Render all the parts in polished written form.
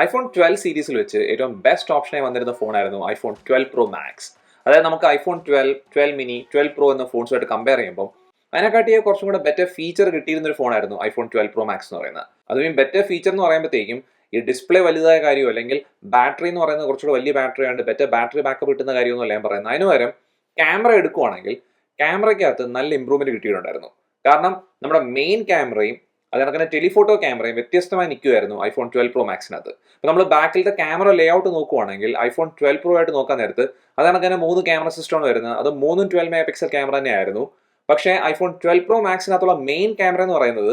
IPhone 12 സീരീസിൽ വെച്ച് ഏറ്റവും ബെസ്റ്റ് ഓപ്ഷനായി വന്നിരുന്ന ഫോണായിരുന്നു ഐഫോൺ 12 പ്രോ മാക്സ്. അതായത് നമുക്ക് ഐഫോൺ 12, 12 മിനി, 12 പ്രോ എന്ന ഫോൺസുമായിട്ട് കമ്പയർ ചെയ്യുമ്പോൾ അതിനെക്കാട്ടിയെ കുറച്ചും കൂടെ ബെറ്റർ ഫീച്ചർ കിട്ടിയിരുന്ന ഒരു ഫോണായിരുന്നു ഐഫോൺ 12 പ്രോ മാക്സ് എന്ന് പറയുന്നത്. അതും ബെറ്റർ ഫീച്ചർ എന്ന് പറയുമ്പോഴത്തേക്കും ഈ ഡിസ്പ്ലേ വലുതായ കാര്യമോ അല്ലെങ്കിൽ ബാറ്ററി എന്ന് പറയുന്നത് കുറച്ചുകൂടെ വലിയ ബാറ്ററി ആണ്, ബെറ്റർ ബാറ്ററി ബാക്കപ്പ് കിട്ടുന്ന കാര്യമൊന്നുമല്ല ഞാൻ പറയുന്നത്. അതിന് പകരം ക്യാമറ എടുക്കുവാണെങ്കിൽ ക്യാമറയ്ക്കകത്ത് നല്ല ഇമ്പ്രൂവ്മെന്റ് കിട്ടിയിട്ടുണ്ടായിരുന്നു. കാരണം നമ്മുടെ മെയിൻ ക്യാമറയും അതിനകത്ത് ടെലിഫോട്ടോ ക്യാമറയും വ്യത്യസ്തമായി നിൽക്കുമായിരുന്നു ഐഫോൺ 12 പ്രോ മാക്സിനകത്ത്. ഇപ്പോൾ നമ്മൾ ബാക്കിലത്തെ ക്യാമറ ലേ ഔട്ട് നോക്കുവാണെങ്കിൽ ഐഫോൺ 12 പ്രോ ആയിട്ട് നോക്കാൻ നേരത്ത് അതിനകത്ത് 3 ക്യാമറ സിസ്റ്റമാണ് വരുന്നത്. അത് 3 12 മെഗാ പിക്സൽ ക്യാമറ തന്നെയായിരുന്നു. പക്ഷേ ഐഫോൺ 12 പ്രോ മാക്സിനകത്തുള്ള മെയിൻ ക്യാമറ എന്ന് പറയുന്നത്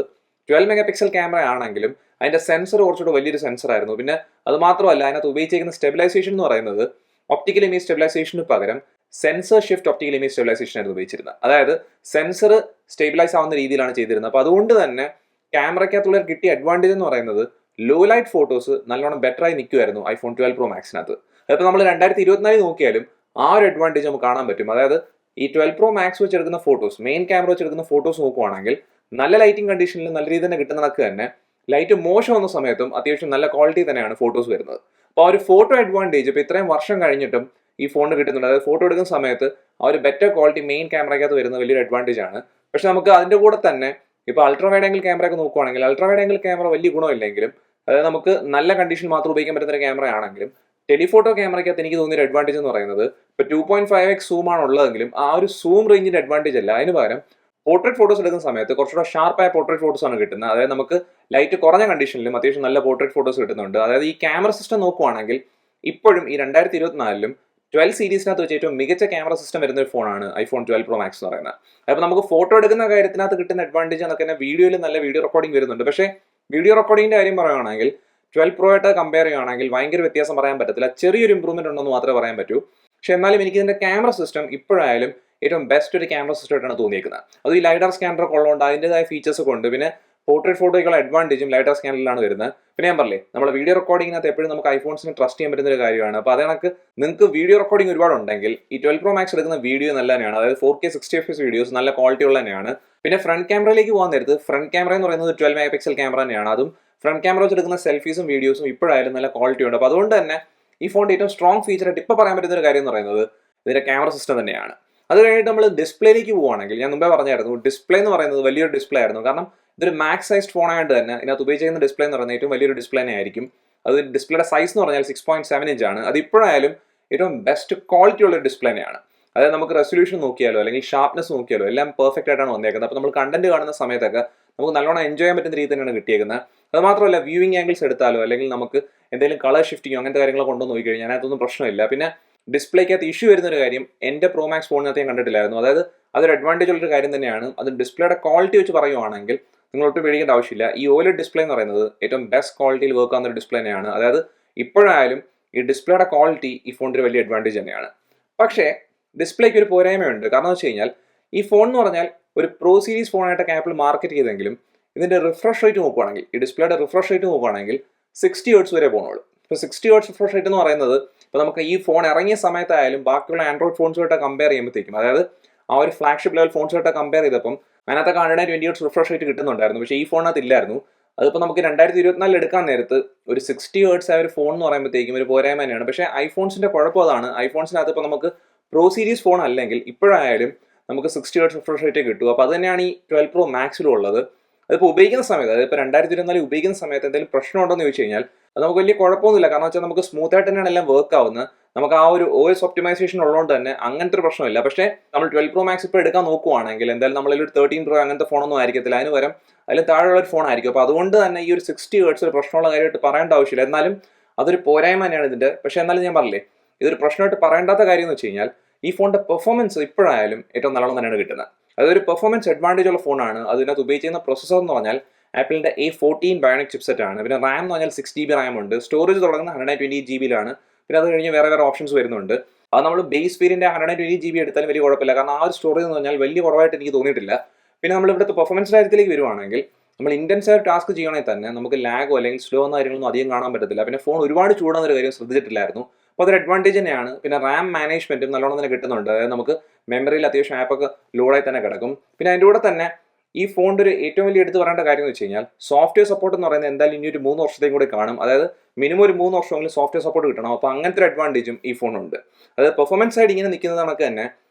12 മെഗാ പിക്സൽ ക്യാമറ ആണെങ്കിലും അതിന്റെ സെൻസർ കുറച്ചുകൂടെ വലിയൊരു സെൻസർ ആയിരുന്നു. പിന്നെ അത് മാത്രമല്ല, അതിനകത്ത് ഉപയോഗിച്ചിരിക്കുന്ന സ്റ്റെബിലൈസേഷൻ എന്ന് പറയുന്നത് ഒപ്റ്റിക്കൽ ഇമേജ് സ്റ്റെബിലൈസേഷന് പകരം sensor shift optical image stabilization ആയിരുന്നു ഉപയോഗിച്ചിരുന്നത്. അതായത് സെൻസർ സ്റ്റേബിലൈസ് ആവുന്ന രീതിയിലാണ് ചെയ്തിരുന്നത്. അപ്പോൾ അതുകൊണ്ട് തന്നെ ക്യാമറയ്ക്കകത്തുള്ള കിട്ടിയ അഡ്വാൻറ്റേജ് എന്ന് പറയുന്നത് ലോ ലൈറ്റ് ഫോട്ടോസ് നല്ലോണം ബെറ്റർ ആയി നിൽക്കുമായിരുന്നു ഐഫോൺ 12 പ്രോ മാക്സിനകത്ത്. അതിപ്പോൾ നമ്മൾ 2024 നോക്കിയാലും ആ ഒരു അഡ്വാൻറ്റേജ് നമുക്ക് കാണാൻ പറ്റും. അതായത് ഈ 12 പ്രോ മാക്സ് വെച്ചെടുക്കുന്ന ഫോട്ടോസ്, മെയിൻ ക്യാമറ വെച്ചെടുക്കുന്ന ഫോട്ടോസ് നോക്കുവാണെങ്കിൽ നല്ല ലൈറ്റിംഗ് കണ്ടീഷനിൽ നല്ല രീതിയിൽ തന്നെ കിട്ടുന്നതൊക്കെ തന്നെ ലൈറ്റ് മോശം വന്ന സമയത്തും അത്യാവശ്യം നല്ല ക്വാളിറ്റി തന്നെയാണ് ഫോട്ടോസ് വരുന്നത്. അപ്പോൾ ആ ഒരു ഫോട്ടോ അഡ്വാൻറ്റേജ് ഇപ്പോൾ ഇത്രയും വർഷം കഴിഞ്ഞിട്ടും ഈ ഫോണിന് കിട്ടുന്നുണ്ട്. അതായത് ഫോട്ടോ എടുക്കുന്ന സമയത്ത് ആ ഒരു ബെറ്റർ ക്വാളിറ്റി മെയിൻ ക്യാമറയ്ക്കകത്ത് വരുന്ന വലിയൊരു അഡ്വാൻറ്റേജ് ആണ്. പക്ഷെ നമുക്ക് അതിൻ്റെ കൂടെ തന്നെ ഇപ്പോൾ അൾട്രാ വൈഡ് ആംഗിൾ ക്യാമറ ഒക്കെ നോക്കുവാണെങ്കിൽ അൾട്രാ വൈഡ് ആംഗിൾ ക്യാമറ വലിയ ഗുണമില്ലെങ്കിലും, അതായത് നമുക്ക് നല്ല കണ്ടീഷൻ മാത്രം ഉപയോഗിക്കാൻ പറ്റുന്ന ഒരു ക്യാമറ ആണെങ്കിലും ടെലിഫോട്ടോ ക്യാമറയ്ക്കകത്ത് എനിക്ക് തോന്നിയ അഡ്വാൻറ്റേജ് എന്ന് പറയുന്നത് ഇപ്പോൾ 2.5x സൂം ആണ് ഉള്ളതെങ്കിലും ആ ഒരു സൂം റേഞ്ചിന്റെ അഡ്വാൻറ്റേജ് അല്ല. അതിന് പകരം പോർട്രേറ്റ് ഫോട്ടോസ് എടുക്കുന്ന സമയത്ത് കുറച്ചുകൂടെ ഷാർപ്പായ പോർട്രേറ്റ് ഫോട്ടോസ് ആണ് കിട്ടുന്നത്. അതായത് നമുക്ക് ലൈറ്റ് കുറഞ്ഞ കണ്ടീഷനിലും അത്യാവശ്യം നല്ല പോർട്രേറ്റ് ഫോട്ടോസ് കിട്ടുന്നുണ്ട്. അതായത് ഈ ക്യാമറ സിസ്റ്റം നോക്കുവാണെങ്കിൽ ഇപ്പോഴും ഈ 2024 12 സീരീസിനകത്ത് വെച്ച് ഏറ്റവും മികച്ച ക്യാമറ സിസ്റ്റം വരുന്ന ഒരു ഫോണാണ് ഐഫോൺ 12 പ്രോ മാക്സ് എന്ന് പറയുന്നത്. അപ്പോൾ നമുക്ക് ഫോട്ടോ എടുക്കുന്ന കാര്യത്തിനകത്ത് കിട്ടുന്ന അഡ്വാൻറ്റേജ് എന്നൊക്കെ തന്നെ വീഡിയോയിൽ നല്ല വീഡിയോ റെക്കോർഡിംഗ് വരുന്നുണ്ട്. പക്ഷേ വീഡിയോ റെക്കോർഡിങ്ങിന്റെ കാര്യം പറയുകയാണെങ്കിൽ 12 പ്രോ ആയിട്ട് കമ്പയർ ചെയ്യുകയാണെങ്കിൽ ഭയങ്കര വ്യത്യാസം പറയാൻ പറ്റത്തില്ല. ചെറിയൊരു ഇമ്പ്രൂവ്മെന്റ് ഉണ്ടെന്ന് മാത്രമേ പറയാൻ പറ്റൂ. പക്ഷെ എന്നാലും എനിക്ക് ഇതിന്റെ ക്യാമറ സിസ്റ്റം ഇപ്പോഴായാലും ഏറ്റവും ബെസ്റ്റ് ഒരു ക്യാമറ സിസ്റ്റം ആയിട്ടാണ് തോന്നിയിരിക്കുന്നത്. അത് ഈ ലൈഡർ സ്കാനർ ഒക്കെ ഉള്ളതുകൊണ്ട് അതിൻ്റെതായ ഫീച്ചേഴ്സ് ഒക്കെ ഉണ്ട്. പിന്നെ പോർട്രേറ്റ് ഫോട്ടോയ്ക്കുള്ള അഡ്വാൻറ്റേജും ലൈഡർ സ്കാനറിലാണ് വരുന്നത്. പിന്നെ ഞാൻ പറഞ്ഞേ, നമ്മുടെ വീഡിയോ റെക്കോർഡിങ്ങിനകത്ത് എപ്പോഴും നമുക്ക് ഐഫോൺസിന് ട്രസ്റ്റ് ചെയ്യാൻ പറ്റുന്ന ഒരു കാര്യമാണ്. അപ്പോൾ അതേക്ക് നിങ്ങൾക്ക് വീഡിയോ റെക്കോർഡിംഗ് ഒരുപാട് ഉണ്ടെങ്കിൽ ഈ 12 പ്രോ മാക്സ് എടുക്കുന്ന വീഡിയോ നല്ല തന്നെയാണ്. അതായത് 4K 60 FPS വീഡിയോസ് നല്ല ക്വാളിറ്റി ഉള്ള തന്നെയാണ്. പിന്നെ ഫ്രണ്ട് ക്യാമറയിലേക്ക് പോകാൻ നേരത്ത് ഫ്രണ്ട് ക്യാമറ എന്ന് പറയുന്നത് 12 മെഗാ പിക്സൽ ക്യാമറ തന്നെയാണ്. അതും ഫ്രണ്ട് ക്യാമറ വെച്ച് എടുക്കുന്ന സെൽഫീസും വീഡിയോസും ഇപ്പോഴായാലും നല്ല ക്വാളിറ്റി ഉണ്ട്. അപ്പോൾ അതുകൊണ്ട് തന്നെ ഈ ഫോണിന്റെ ഏറ്റവും സ്ട്രോങ് ഫീച്ചർ ആയിട്ട് ഇപ്പോൾ പറയാൻ പറ്റുന്ന ഒരു കാര്യം എന്ന് പറയുന്നത് ഇതിന്റെ ക്യാമറ സിസ്റ്റം തന്നെയാണ്. അത് കഴിഞ്ഞിട്ട് നമ്മൾ ഡിസ്പ്ലേയിലേക്ക് പോവുകയാണെങ്കിൽ ഞാൻ മുമ്പേ പറഞ്ഞായിരുന്നു, ഡിസ്പ്ലേ എന്ന് പറയുന്നത് വലിയൊരു ഡിസ്പ്ലേ ആയിരുന്നു. കാരണം ഇതൊരു മാക്സ് സൈസ്ഡ് ഫോൺ ആയതുകൊണ്ട് തന്നെ ഇതിനകത്ത് ഉപയോഗിച്ചിരിക്കുന്ന ഡിസ്പ്ലേ എന്ന് പറയുന്നത് ഏറ്റവും വലിയൊരു ഡിസ്പ്ലേ തന്നെ ആയിരിക്കും. അത് ഡിസ്പ്ലേയുടെ സൈസ് എന്ന് പറഞ്ഞാൽ 6.7 ഇഞ്ച് ആണ്. അത് ഇപ്പോഴായാലും ഏറ്റവും ബെസ്റ്റ് ക്വാളിറ്റി ഉള്ള ഒരു ഡിസ്പ്ലേ തന്നെയാണ്. അതായത് നമുക്ക് റെസൊല്യൂഷൻ നോക്കിയാലോ അല്ലെങ്കിൽ ഷാർപ്നെസ് നോക്കിയാലോ എല്ലാം പെർഫെക്റ്റ് ആയിട്ടാണ് വന്നേക്കുന്നത്. അപ്പോൾ നമ്മൾ കണ്ടന്റ് കാണുന്ന സമയത്തൊക്കെ നമുക്ക് നല്ലോണം എൻജോയ് ചെയ്യാൻ പറ്റുന്ന രീതി തന്നെയാണ് കിട്ടിയേക്കുന്നത്. അത് മാത്രമല്ല വ്യൂയിങ് ആംഗിൾസ് എടുത്താലോ അല്ലെങ്കിൽ നമുക്ക് എന്തെങ്കിലും കളർ ഷിഫ്റ്റിങ്ങോ അങ്ങനത്തെ കാര്യങ്ങളൊക്കെ കൊണ്ടു നോക്കിക്കഴിഞ്ഞാൽ അതിനകത്തൊന്നും പ്രശ്നമില്ല. പിന്നെ ഡിസ്പ്ലേക്കകത്ത് ഇഷ്യൂ വരുന്ന ഒരു കാര്യം എൻ്റെ പ്രോ മാക്സ് ഫോണിനകത്ത് ഞാൻ കണ്ടിട്ടില്ലായിരുന്നു. അതായത് അതൊരു അഡ്വാൻറ്റേജ് ഉള്ളൊരു കാര്യം തന്നെയാണ്. അത് ഡിസ്പ്ലേയുടെ ക്വാളിറ്റി വെച്ച് പറയുവാണെങ്കിൽ നിങ്ങൾ ഒട്ടും പേടിക്കേണ്ട ആവശ്യമില്ല. ഈ OLED ഡിസ്പ്ലേ എന്ന് പറയുന്നത് ഏറ്റവും ബെസ്റ്റ് ക്വാളിറ്റിയിൽ വർക്ക് ആവുന്ന ഒരു ഡിസ്പ്ലേ തന്നെയാണ്. അതായത് ഇപ്പോഴായാലും ഈ ഡിസ്പ്ലേയുടെ ക്വാളിറ്റി ഈ ഫോണിൻ്റെ ഒരു വലിയ അഡ്വാൻറ്റേജ് തന്നെയാണ്. പക്ഷേ ഡിസ്പ്ലേക്ക് ഒരു പോരായ്മയുണ്ട്. കാരണം എന്ന് വെച്ച് കഴിഞ്ഞാൽ ഈ ഫോൺ എന്ന് പറഞ്ഞാൽ ഒരു പ്രോ സീരീസ് ഫോണായിട്ടൊക്കെ ആപ്പിൾ മാർക്കറ്റ് ചെയ്തെങ്കിലും ഇതിൻ്റെ റിഫ്രഷ് റേറ്റ് നോക്കുവാണെങ്കിൽ, ഈ ഡിസ്പ്ലേയുടെ റിഫ്രഷ് റേറ്റ് നോക്കുവാണെങ്കിൽ 60 Hz വരെ പോകുന്നുള്ളൂ. ഇപ്പോൾ 60 Hz റിഫ്രഷ് റേറ്റ് എന്ന് പറയുന്നത് ഇപ്പോൾ നമുക്ക് ഈ ഫോൺ ഇറങ്ങിയ സമയത്തായാലും ബാക്കിയുള്ള ആൻഡ്രോയിഡ് ഫോൺസുമായിട്ട് കമ്പയർ ചെയ്യുമ്പോഴത്തേക്കും, അതായത് ആ ഒരു ഫ്ലാഗ്ഷിപ്പ് ലെവൽ ഫോൺസുമായിട്ട് കമ്പയർ ചെയ്തപ്പം അതിനകത്തൊക്കെ 120 Hz റിഫ്രഷ് റേറ്റ് കിട്ടുന്നുണ്ടായിരുന്നു. പക്ഷേ ഈ ഫോണിനകത്ത് ഇല്ലായിരുന്നു. അതിപ്പോൾ നമുക്ക് 2024 എടുക്കാൻ നേരത്ത് ഒരു 60 Hz ആയ ഒരു ഫോൺ എന്ന് പറയുമ്പോഴത്തേക്കും ഒരു പോരായ്മ തന്നെയാണ്. പക്ഷേ ഐഫോൺസിന്റെ കുഴപ്പം അതാണ്. ഐഫോൺസിനകത്ത് ഇപ്പോൾ നമുക്ക് പ്രോ സീരീസ് ഫോൺ അല്ലെങ്കിൽ ഇപ്പോഴായാലും നമുക്ക് 60 Hz റിഫ്രഷ് റേറ്റ് കിട്ടും. അപ്പോൾ അത് തന്നെയാണ് ഈ 12 പ്രോ മാക്സിലും ഉള്ളത്. അതിപ്പോൾ ഉപയോഗിക്കുന്ന സമയത്ത്, അതായത് ഇപ്പോൾ 2024 ഉപയോഗിക്കുന്ന സമയത്ത് എന്തെങ്കിലും പ്രശ്നമുണ്ടോ എന്ന് ചോദിച്ചു കഴിഞ്ഞാൽ അത് നമുക്ക് വലിയ കുഴപ്പമൊന്നുമില്ല. കാരണം വെച്ചാൽ നമുക്ക് സ്മൂത്ത് ആയിട്ട് തന്നെയാണ് എല്ലാം വർക്ക് ആവുന്നത്. നമുക്ക് ആ ഒരു OS ഒപ്റ്റിമൈസേഷൻ ഉള്ളതുകൊണ്ട് തന്നെ അങ്ങനത്തെ ഒരു പ്രശ്നമില്ല. പക്ഷേ നമ്മൾ 12 പ്രോ മാക്സ് ഇപ്പോൾ എടുക്കാൻ നോക്കുവാണെങ്കിൽ എന്തായാലും നമ്മളൊരു 13 പ്രോ അങ്ങനത്തെ ഫോണൊന്നും ആയിരിക്കത്തില്ല. അതിന് പകരം അതിൽ താഴെയുള്ള ഒരു ഫോൺ ആയിരിക്കും. അപ്പോൾ അതുകൊണ്ട് തന്നെ ഈ ഒരു 60 Hz ഒരു പ്രശ്നമുള്ള കാര്യമായിട്ട് പറയേണ്ട ആവശ്യമില്ല. എന്നാലും അതൊരു പോരായ്മ തന്നെയാണ് ഇതിൻ്റെ. പക്ഷേ എന്നാലും ഞാൻ പറഞ്ഞില്ലേ, ഇതൊരു പ്രശ്നമായിട്ട് പറയേണ്ടാത്ത കാര്യം എന്ന് വെച്ച് കഴിഞ്ഞാൽ ഈ ഫോണിന്റെ പെർഫോമൻസ് ഇപ്പോഴായാലും ഏറ്റവും നല്ലോണം തന്നെയാണ് കിട്ടുന്നത്. അതൊരു പെർഫോമൻസ് അഡ്വാൻറ്റേജ് ഉള്ള ഫോണാണ്. അതിനകത്ത് ഉപയോഗിച്ചിരുന്ന പ്രൊസസ്സർ എന്ന് പറഞ്ഞാൽ ആപ്പിളിന്റെ A14 ബയോണിക് ചിപ്സെറ്റ് ആണ്. പിന്നെ റാം എന്ന് പറഞ്ഞാൽ 6 GB റാം ഉണ്ട്. സ്റ്റോറേജ് തുടങ്ങുന്നത് 128 GB പിന്നെ അത് കഴിഞ്ഞ് വേറെ ഓപ്ഷൻസ് വരുന്നുണ്ട്. അത് നമ്മൾ ബേസ് വേരിയന്റ് 120 GB എടുത്താലും വലിയ കുഴപ്പമില്ല. കാരണം ആ ഒരു സ്റ്റോറേജ് എന്ന് പറഞ്ഞാൽ വലിയ കുറവായിട്ട് എനിക്ക് തോന്നിയിട്ടില്ല. പിന്നെ നമ്മൾ ഇവിടുത്തെ പെർഫോമൻസ് കാര്യത്തിലേക്ക് വരുവാണെങ്കിൽ നമ്മൾ ഇന്റൻസ് ആയിട്ട് ടാസ്ക് ചെയ്യണമെങ്കിൽ തന്നെ നമുക്ക് ലാഗോ അല്ലെങ്കിൽ സ്ലോ എന്ന കാര്യങ്ങളൊന്നും അധികം കാണാൻ പറ്റത്തില്ല. പിന്നെ ഫോൺ ഒരുപാട് ചൂടാകുന്ന ഒരു കാര്യം ശ്രദ്ധിച്ചിട്ടില്ലായിരുന്നു. അപ്പോൾ അതൊരു അഡ്വാൻറ്റേജ് തന്നെയാണ്. പിന്നെ റാം മാനേജ്മെന്റും നല്ലോണം തന്നെ കിട്ടുന്നുണ്ട്. അതായത് നമുക്ക് മെമ്മറിയിൽ അത്യാവശ്യം ആപ്പൊക്കെ ലോഡായി തന്നെ കിടക്കും. പിന്നെ അതിൻ്റെ കൂടെ തന്നെ ഈ ഫോണിൻ്റെ ഒരു ഏറ്റവും വലിയ എടുത്ത് പറയേണ്ട കാര്യം എന്ന് വെച്ച് കഴിഞ്ഞാൽ സോഫ്റ്റ്വെയർ സപ്പോർട്ട് എന്ന് പറയുന്നത് എന്തായാലും ഇനി ഒരു 3 വർഷത്തേക്കും കൂടി കാണും. അതായത് മിനിമം ഒരു 3 വർഷമെങ്കിലും സോഫ്റ്റ്വെയർ സപ്പോർട്ട് കിട്ടണം. അപ്പോൾ അങ്ങനത്തെ ഒരു അഡ്വാൻറ്റേജും ഈ ഫോണുണ്ട്. അതായത് പെർഫോമൻസ് സൈഡ് ഇങ്ങനെ നിൽക്കുന്നത് കണക്ക് തന്നെ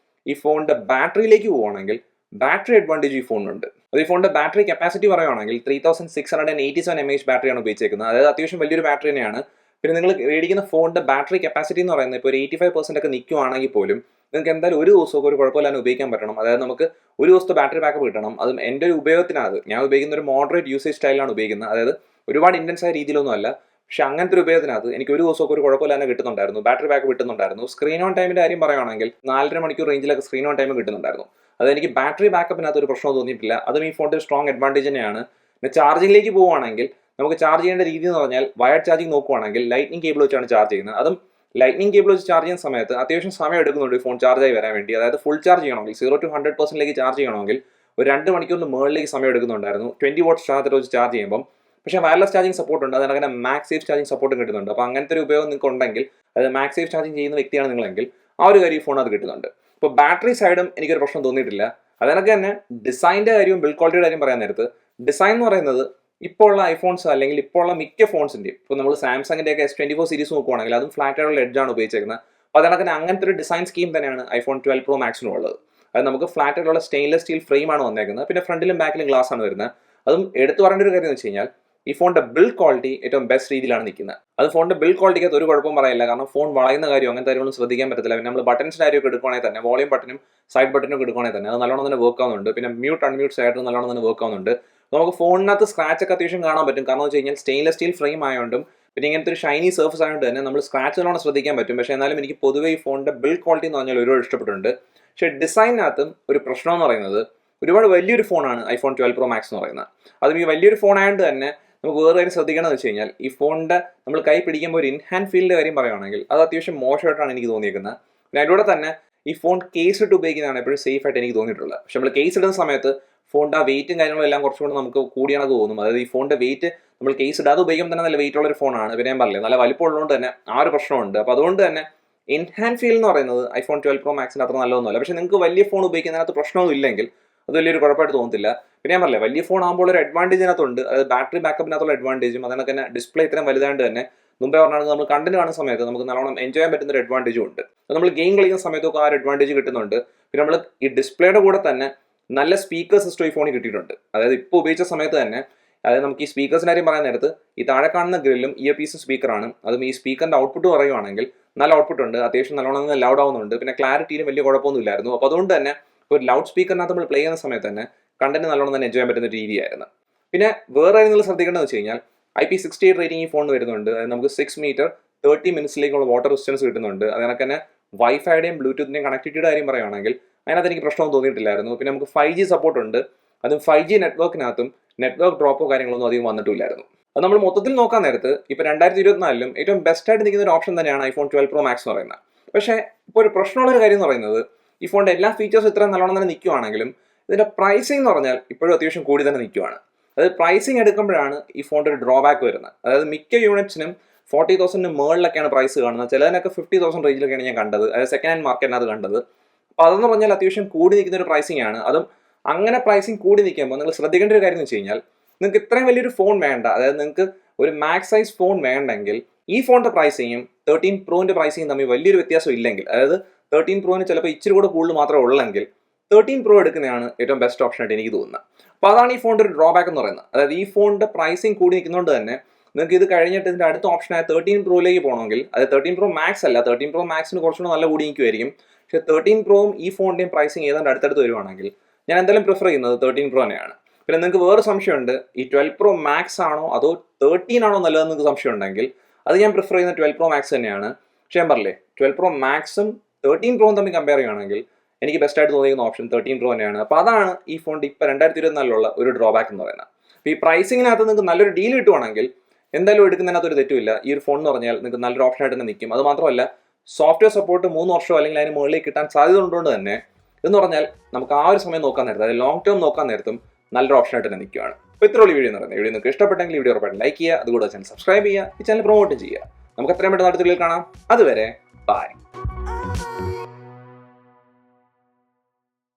ഈ ഫോണിൻ്റെ ബാറ്ററിയിലേക്ക് പോവുകയാണെങ്കിൽ ബാറ്ററി അഡ്വാൻറ്റേജ് ഈ ഫോണിനുണ്ട്. അത് ഈ ഫോണിൻ്റെ ബാറ്ററി കപ്പാസിറ്റി പറയുകയാണെങ്കിൽ 3687 mAh ബാറ്ററിയാണ് ഉപയോഗിച്ചേക്കുന്നത്. അതായത് അത്യാവശ്യം വലിയൊരു ബാറ്ററി തന്നെയാണ്. പിന്നെ നിങ്ങൾ മേടിക്കുന്ന ഫോണിൻ്റെ ബാറ്ററി കപ്പാസിറ്റി എന്ന് പറയുന്നത് ഇപ്പോൾ ഒരു 85% ഒക്കെ നിൽക്കുകയാണെങ്കിൽ പോലും നിങ്ങൾക്ക് എന്തായാലും ഒരു ദിവസമൊക്കെ ഒരു കുഴപ്പമില്ലാതെ ഉപയോഗിക്കാൻ പറ്റണം. അതായത് നമുക്ക് ഒരു ദിവസത്തെ ബാറ്ററി ബാക്കപ്പ് കിട്ടണം. അതും എൻ്റെ ഒരു ഉപയോഗത്തിനത് ഞാൻ ഉപയോഗിക്കുന്ന ഒരു മോഡറേറ്റ് യൂസേജ് സ്റ്റൈലാണ് ഉപയോഗിക്കുന്നത്. അതായത് ഒരുപാട് ഇൻറ്റൻസ് ആയ രീതിയിലൊന്നും അല്ല. പക്ഷെ അങ്ങനത്തെ ഒരു ഉപയോഗത്തിനകത്ത് എനിക്ക് ഒരു ദിവസമൊക്കെ ഒരു കുഴപ്പമില്ലാതെ കിട്ടുന്നുണ്ടായിരുന്നു. ബാറ്ററി ബാക്കപ്പ് കിട്ടുന്നുണ്ടായിരുന്നു. സ്ക്രീൻ ഓൺ ടൈമിൻ്റെ കാര്യം പറയുകയാണെങ്കിൽ 4.5 മണിക്കൂർ റേഞ്ചിലൊക്കെ സ്ക്രീൻ ഓൺ ടൈം കിട്ടുന്നുണ്ടായിരുന്നു. അതെനിക്ക് ബാറ്ററി ബാക്കപ്പിനകത്ത് ഒരു പ്രശ്നം തോന്നിയിട്ടില്ല. അതും ഈ ഫോണിൻ്റെ സ്ട്രോങ് അഡ്വാൻറ്റേജ് തന്നെയാണ്. പിന്നെ ചാർജിങ്ങിലേക്ക് പോവുകയാണെങ്കിൽ നമുക്ക് ചാർജ് ചെയ്യേണ്ട രീതി എന്ന് പറഞ്ഞാൽ വയർഡ് ചാർജിങ് നോക്കുവാണെങ്കിൽ ലൈറ്റ്നിങ് കേബിൾ വെച്ചാണ് ചാർജ് ചെയ്യുന്നത്. അതും ലൈറ്റ്നിങ് കേബിൾ വെച്ച് ചാർജ് ചെയ്യുന്ന സമയത്ത് അത്യാവശ്യം സമയം എടുക്കുന്നുണ്ട് ഈ ഫോൺ ചാർജായി വരാൻ വേണ്ടി. അതായത് ഫുൾ ചാർജ് ചെയ്യണമെങ്കിൽ 0 to 100% ചാർജ് ചെയ്യണമെങ്കിൽ ഒരു 2 മണിക്കൂറിന് മുകളിലേക്ക് സമയം എടുക്കുന്നുണ്ടായിരുന്നു 20 വാട്ട്സ് ചാർജർ വെച്ച് ചാർജ് ചെയ്യുമ്പോൾ. പക്ഷേ വയർലെസ് ചാർജിങ് സപ്പോർട്ട് ഉണ്ട്. അതിനങ്ങനെ മാക്സ് സേഫ് ചാർജിങ് സപ്പോർട്ടും കിട്ടുന്നുണ്ട്. അപ്പോൾ അങ്ങനത്തെ ഒരു ഉപയോഗം നിങ്ങൾക്ക് ഉണ്ടെങ്കിൽ, അതായത് മാക്സ് സേഫ് ചാർജിങ് ചെയ്യുന്ന വ്യക്തിയാണ് നിങ്ങളെങ്കിൽ ആ ഒരു കാര്യം ഈ ഫോൺ അത് കിട്ടുന്നുണ്ട്. ഇപ്പോൾ ബാറ്ററി സൈഡും എനിക്കൊരു പ്രശ്നം തോന്നിയിട്ടില്ല. അതിനൊക്കെ തന്നെ ഡിസൈൻ്റെ കാര്യവും ബിൽഡ് ക്വാളിറ്റിയുടെ കാര്യം പറയാൻ നേരത്ത് ഡിസൈൻ എന്ന് പറയുന്നത് ഇപ്പോൾ ഉള്ള ഐഫോൺസ് അല്ലെങ്കിൽ ഇപ്പോൾ ഉള്ള മിക്ക ഫോൺസിൻ്റെയും ഇപ്പോൾ നമ്മൾ സാംസങ്ങിൻ്റെ ഒക്കെ S24 സീരീസ് നോക്കുവാണെങ്കിൽ അതും ഫ്ലാറ്റ് ആയിട്ടുള്ള എഡ്ജാണ് ഉപയോഗിച്ചേക്കുന്നത്. അപ്പോൾ അതിനൊക്കെ അങ്ങനത്തെ ഒരു ഡിസൈൻ സ്കീം തന്നെയാണ് iPhone 12 Pro Maxനും ഉള്ളത്. അത് നമുക്ക് ഫ്ലാറ്റ് ആയിട്ടുള്ള സ്റ്റെയിൻലെസ് സ്റ്റീൽ ഫ്രെയിമാണ് വന്നേക്കുന്നത്. പിന്നെ ഫ്രണ്ടിലും ബാക്കിലും ഗ്ലാസ് ആണ് വരുന്നത്. അതും എടുത്തു പറയേണ്ട ഒരു കാര്യം എന്ന് വെച്ച് കഴിഞ്ഞാൽ ഈ ഫോണിൻ്റെ ബിൽഡ് ക്വാളിറ്റി ഏറ്റവും ബെസ്റ്റ് രീതിയിലാണ് നിൽക്കുന്നത്. അത് ഫോണിൻ്റെ ബിൽഡ് ക്വാളിറ്റിക്കകത്ത് ഒരു കുഴപ്പം പറയില്ല. കാരണം ഫോൺ വളയുന്ന കാര്യം അങ്ങനത്തെ കാര്യങ്ങളൊന്നും ശ്രദ്ധിക്കാൻ പറ്റത്തില്ല. പിന്നെ നമ്മൾ ബട്ടൺസിൻ്റെ കാര്യമൊക്കെ എടുക്കുകയാണെങ്കിൽ തന്നെ വോളിയം ബട്ടനും സൈഡ് ബട്ടനും ഒക്കെ എടുക്കുകയാണെങ്കിൽ തന്നെ അത് നല്ലോണം തന്നെ വർക്ക് ആവുന്നുണ്ട്. പിന്നെ മ്യൂട്ട് അൺമ്യൂട്ട് സൈഡ് നല്ലോണം തന്നെ വർക്ക് ആവുന്നുണ്ട്. നമുക്ക് ഫോണിനകത്ത് സ്ക്രാച്ച് ഒക്കെ അത്യാവശ്യം കാണാൻ പറ്റും. കാരണം എന്ന് വെച്ച് കഴിഞ്ഞാൽ സ്റ്റെയിൻലെസ് സ്റ്റീൽ ഫ്രെയിം ആയതുകൊണ്ടും പിന്നെ ഇങ്ങനത്തെ ഒരു ഷൈനി സർഫസ് ആയതുകൊണ്ട് തന്നെ നമ്മൾ സ്ക്രാച്ച് നല്ലോണം ശ്രദ്ധിക്കാൻ പറ്റും. പക്ഷേ എന്നാലും എനിക്ക് പൊതുവേ ഈ ഫോണിൻ്റെ ബിൽഡ് ക്വാളിറ്റി എന്ന് പറഞ്ഞാൽ ഒരുപാട് ഇഷ്ടപ്പെട്ടിട്ടുണ്ട്. പക്ഷേ ഡിസൈനിനകത്തും ഒരു പ്രശ്നം എന്ന് പറയുന്നത് ഒരുപാട് വലിയൊരു ഫോണാണ് iPhone 12 Pro Max എന്ന് പറയുന്നത്. അതും ഈ വലിയൊരു ഫോൺ ആയതുകൊണ്ട് തന്നെ നമുക്ക് വേറെ കാര്യം ശ്രദ്ധിക്കണമെന്ന് വെച്ച് കഴിഞ്ഞാൽ ഈ ഫോണിൻ്റെ നമ്മൾ കൈ പിടിക്കുമ്പോൾ ഒരു ഇൻഹാൻഡ് ഫീലിൻ്റെ കാര്യം പറയുകയാണെങ്കിൽ അത് അത്യാവശ്യം മോശമായിട്ടാണ് എനിക്ക് തോന്നിയിരിക്കുന്നത്. പിന്നെ അതിലൂടെ തന്നെ ഈ ഫോൺ കേസ് ഇട്ട് ഉപയോഗിക്കുന്നതാണ് എപ്പോഴും സേഫ് ആയിട്ട് എനിക്ക് തോന്നിയിട്ടുള്ളത്. പക്ഷെ നമ്മൾ കേസ് ഇടുന്ന സമയത്ത് ഫോണിൻ്റെ ആ വെയിറ്റും കാര്യങ്ങളും എല്ലാം കുറച്ചുകൂടെ നമുക്ക് കൂടിയാണെന്ന് തോന്നും. അതായത് ഈ ഫോണിൻ്റെ വെയിറ്റ് നമ്മൾ കേസ് ഇടാതെ ഉപയോഗിക്കുമ്പോൾ തന്നെ നല്ല വെയിറ്റ് ഉള്ളൊരു ഫോണാണ്. പിന്നെ ഞാൻ പറഞ്ഞില്ലേ നല്ല വലിപ്പം ഉള്ളതുകൊണ്ട് തന്നെ ആ ഒരു പ്രശ്നമുണ്ട്. അപ്പോൾ അതുകൊണ്ട് തന്നെ ഇൻഹാൻഡ് ഫീൽ എന്ന് പറയുന്നത് iPhone 12 Pro Maxന് അത്ര നല്ലതൊന്നുമല്ല. പക്ഷേ നിങ്ങൾക്ക് വലിയ ഫോൺ ഉപയോഗിക്കുന്നതിനകത്ത് പ്രശ്നമൊന്നും ഇല്ലെങ്കിൽ അത് വലിയൊരു കുഴപ്പമായിട്ട് തോന്നത്തില്ല. പിന്നെ ഞാൻ പറഞ്ഞില്ലേ വലിയ ഫോൺ ആകുമ്പോൾ ഒരു അഡ്വാൻറ്റേജിനകത്തുണ്ട്. അതായത് ബാറ്ററി ബാക്കപ്പിനകത്തുള്ള അഡ്വാൻറ്റേജും അതിനൊക്കെ തന്നെ ഡിസ്പ്ലേ ഇത്രയും വലുതായിട്ട് തന്നെ മുമ്പേ പറഞ്ഞാൽ നമ്മൾ കണ്ടന്റ് കാണുന്ന സമയത്ത് നമുക്ക് നല്ലോണം എൻജോയ് ചെയ്യാൻ പറ്റുന്ന ഒരു അഡ്വാൻറ്റേജും ഉണ്ട്. നമ്മൾ ഗെയിം കളിക്കുന്ന സമയത്തൊക്കെ ആ ഒരു അഡ്വാൻറ്റേജ് കിട്ടുന്നുണ്ട്. പിന്നെ നമ്മൾ ഈ ഡിസ്പ്ലേയുടെ കൂടെ തന്നെ നല്ല സ്പീക്കർ സിസ്റ്റം ഈ ഫോണിൽ കിട്ടിയിട്ടുണ്ട്. അതായത് ഇപ്പോൾ ഉപയോഗിച്ച സമയത്ത് തന്നെ അതായത് നമുക്ക് ഈ സ്പീക്കേഴ്സിൻ്റെ കാര്യം പറയാൻ നേരത്ത് ഈ താഴെ കാണുന്ന ഗ്രില്ലും ഇയർ പീസ് സ്പീക്കറാണ്. അതും ഈ സ്പീക്കറിൻ്റെ ഔട്ട്പുട്ട് പറയുവാണെങ്കിൽ നല്ല ഔട്ട്പുട്ട് ഉണ്ട്. അത്യാവശ്യം നല്ലോണം ലൗഡ് ആവുന്നുണ്ട്. പിന്നെ ക്ലാരിറ്റിയിലും വലിയ കുഴപ്പമൊന്നും ഇല്ലായിരുന്നു. അപ്പോൾ അതുകൊണ്ട് തന്നെ ഒരു ലൗഡ് സ്പീക്കറിനകത്ത് നമ്മൾ പ്ലേ ചെയ്യുന്ന സമയത്ത് തന്നെ കണ്ടന്റ് നല്ലോണം തന്നെ എൻജോയ് ചെയ്യാൻ പറ്റുന്ന രീതിയായിരുന്നു. പിന്നെ വേറെ കാര്യം നിങ്ങൾ ശ്രദ്ധിക്കേണ്ടതെന്ന് വെച്ച് കഴിഞ്ഞാൽ IP68 റേറ്റിംഗ് ഈ ഫോണിന് വരുന്നുണ്ട്. അതായത് നമുക്ക് 6 മീറ്റർ 30 മിനിറ്റ്സിലേക്കുള്ള വാട്ടർ റെസിസ്റ്റൻസ് കിട്ടുന്നുണ്ട്. അതിനൊക്കെ തന്നെ വൈഫൈയുടെയും ബ്ലൂടൂത്തിൻ്റെയും കണക്ടിവിറ്റിയുടെ കാര്യം പറയുകയാണെങ്കിൽ അതിനകത്ത് എനിക്ക് പ്രശ്നമൊന്നും തോന്നിയിട്ടില്ലായിരുന്നു. പിന്നെ നമുക്ക് 5G സപ്പോർട്ട് ഉണ്ട്. അതും 5G നെറ്റ്വർക്കിനകത്തും നെറ്റ്വർക്ക് ഡ്രോപ്പോ കാര്യങ്ങളൊന്നും അധികം വന്നിട്ടില്ലായിരുന്നു. അത് നമ്മൾ മൊത്തത്തിൽ നോക്കാൻ നേരത്ത് ഇപ്പോൾ 2024 ഏറ്റവും ബെസ്റ്റായിട്ട് നിൽക്കുന്ന ഒരു ഓപ്ഷൻ തന്നെയാണ് iPhone 12 Pro Max എന്ന് പറയുന്നത്. പക്ഷേ ഇപ്പോൾ ഒരു പ്രശ്നമുള്ളൊരു കാര്യം എന്ന് പറയുന്നത് ഈ ഫോണിൻ്റെ എല്ലാ ഫീച്ചേഴ്സും ഇത്രയും നല്ലോണം തന്നെ നിൽക്കുവാണെങ്കിലും ഇതിൻ്റെ പ്രൈസിംഗ് എന്ന് പറഞ്ഞാൽ ഇപ്പോഴും അത്യാവശ്യം കൂടി തന്നെ നിൽക്കുവാണ്. അതായത് പ്രൈസിംഗ് എടുക്കുമ്പോഴാണ് ഈ ഫോണിൻ്റെ ഒരു ഡ്രോബാക്ക് വരുന്നത്. അതായത് മിക്ക യൂണിറ്റ്സിനും 40,000 മുകളിലൊക്കെയാണ് പ്രൈസ് കാണുന്നത്. ചിലതിനൊക്കെ 50,000 റേഞ്ചിലൊക്കെയാണ് ഞാൻ കണ്ടത്. അതായത് സെക്കൻഡ് ഹാൻഡ് മാർക്കറ്റിനകത്ത് കണ്ടത്. അപ്പോൾ അതെന്ന് പറഞ്ഞാൽ അത്യാവശ്യം കൂടി നിൽക്കുന്ന ഒരു പ്രൈസിംഗ് ആണ്. അതും അങ്ങനെ പ്രൈസിംഗ് കൂടി നിൽക്കുമ്പോൾ നിങ്ങൾ ശ്രദ്ധിക്കേണ്ട ഒരു കാര്യം എന്ന് വെച്ച് കഴിഞ്ഞാൽ നിങ്ങൾക്ക് ഇത്രയും വലിയൊരു ഫോൺ വേണ്ട. അതായത് നിങ്ങൾക്ക് ഒരു മാക്സ് സൈസ് ഫോൺ വേണ്ടെങ്കിൽ ഈ ഫോണിൻ്റെ പ്രൈസിങ്ങും 13 Proൻ്റെ പ്രൈസിങ്ങും തമ്മിൽ വലിയൊരു വ്യത്യാസം ഇല്ലെങ്കിൽ, അതായത് 13 Proന് ചിലപ്പോൾ ഇച്ചിരി കൂടെ കൂടുതൽ മാത്രമേ ഉള്ളെങ്കിൽ 13 Pro എടുക്കുന്നതാണ് ഏറ്റവും ബെസ്റ്റ് ഓപ്ഷനായിട്ട് എനിക്ക് തോന്നുന്നത്. അപ്പോൾ അതാണ് ഈ ഫോണിൻ്റെ ഒരു ഡ്രോബാക്ക് എന്ന് പറയുന്നത്. അതായത് ഈ ഫോണിൻ്റെ പ്രൈസിങ് കൂടി നിൽക്കുന്നതുകൊണ്ട് തന്നെ നിങ്ങൾക്ക് ഇത് കഴിഞ്ഞിട്ട് ഇതിൻ്റെ അടുത്ത ഓപ്ഷനായ 13 Proയിലേക്ക് പോകണമെങ്കിൽ, അത് 13 Pro Max അല്ല, 13 Pro Maxന് കുറച്ചുകൂടെ നല്ല കൂടി നിൽക്കുമായിരിക്കും. പക്ഷേ 13 Proയും ഈ ഫോണിൻ്റെയും പ്രൈസിങ് ഏതാണ്ട് അടുത്തടുത്ത് വരുവാണെങ്കിൽ ഞാൻ എന്തായാലും പ്രിഫർ ചെയ്യുന്നത് 13 Pro തന്നെയാണ്. പിന്നെ നിങ്ങൾക്ക് വേറെ സംശയമുണ്ട്, ഈ 12 Pro Max ആണോ അതോ 13 ആണോ നല്ലതെന്ന് നിങ്ങൾക്ക് സംശയം ഉണ്ടെങ്കിൽ അത് ഞാൻ പ്രിഫർ ചെയ്യുന്ന 12 Pro Max തന്നെയാണ്. പക്ഷേ ഞാൻ പറഞ്ഞില്ലേ 12 Pro Maxും 13 Proയും തമ്മിൽ കമ്പയർ ചെയ്യുകയാണെങ്കിൽ എനിക്ക് ബെസ്റ്റായിട്ട് തോന്നിയിരിക്കുന്ന ഓപ്ഷൻ 13 Pro തന്നെയാണ്. അപ്പോൾ അതാണ് ഈ ഫോണിൻ്റെ ഇപ്പോൾ 2024 ഒരു ഡ്രോബാക്ക് എന്ന് പറയുന്നത്. അപ്പോൾ ഈ പ്രൈസിങ്ങിനകത്ത് നിങ്ങൾക്ക് നല്ലൊരു ഡീൽ കിട്ടുവാണെങ്കിൽ എന്തായാലും എടുക്കുന്നതിനകത്ത് ഒരു തെറ്റുമില്ല. ഈ ഒരു ഫോൺ എന്ന് പറഞ്ഞാൽ നിങ്ങൾക്ക് നല്ലൊരു ഓപ്ഷനായിട്ട് തന്നെ നിൽക്കും. അത് മാത്രമല്ല സോഫ്റ്റ്വെയർ സപ്പോർട്ട് 3 വർഷമോ അല്ലെങ്കിൽ അതിന് മുകളിലേക്ക് കിട്ടാൻ സാധ്യത ഉള്ളതുകൊണ്ട് തന്നെ എന്ന് പറഞ്ഞാൽ നമുക്ക് ആ ഒരു സമയം നോക്കാൻ നേരത്തെ, അതായത് ലോങ് ടേം നോക്കാൻ നേരത്തും നല്ലൊരു ഓപ്ഷനായിട്ട് തന്നെ നിൽക്കുകയാണ്. അപ്പോൾ ഇത്രയുള്ള വീഡിയോ എന്ന് പറയുന്നത്. വീഡിയോ നിങ്ങൾക്ക് ഇഷ്ടപ്പെട്ടെങ്കിൽ വീഡിയോ ഉറപ്പായിട്ട് ലൈക്ക് ചെയ്യുക, അതുകൂടെ ചാനൽ സബ്സ്ക്രൈബ് ചെയ്യുക, ഈ ചാനൽ പ്രൊമോട്ട് ചെയ്യുക. നമുക്ക് എത്രയും പെട്ടെന്ന് അടുത്ത വീഡിയോയിൽ കാണാം. അതുവരെ ബൈ.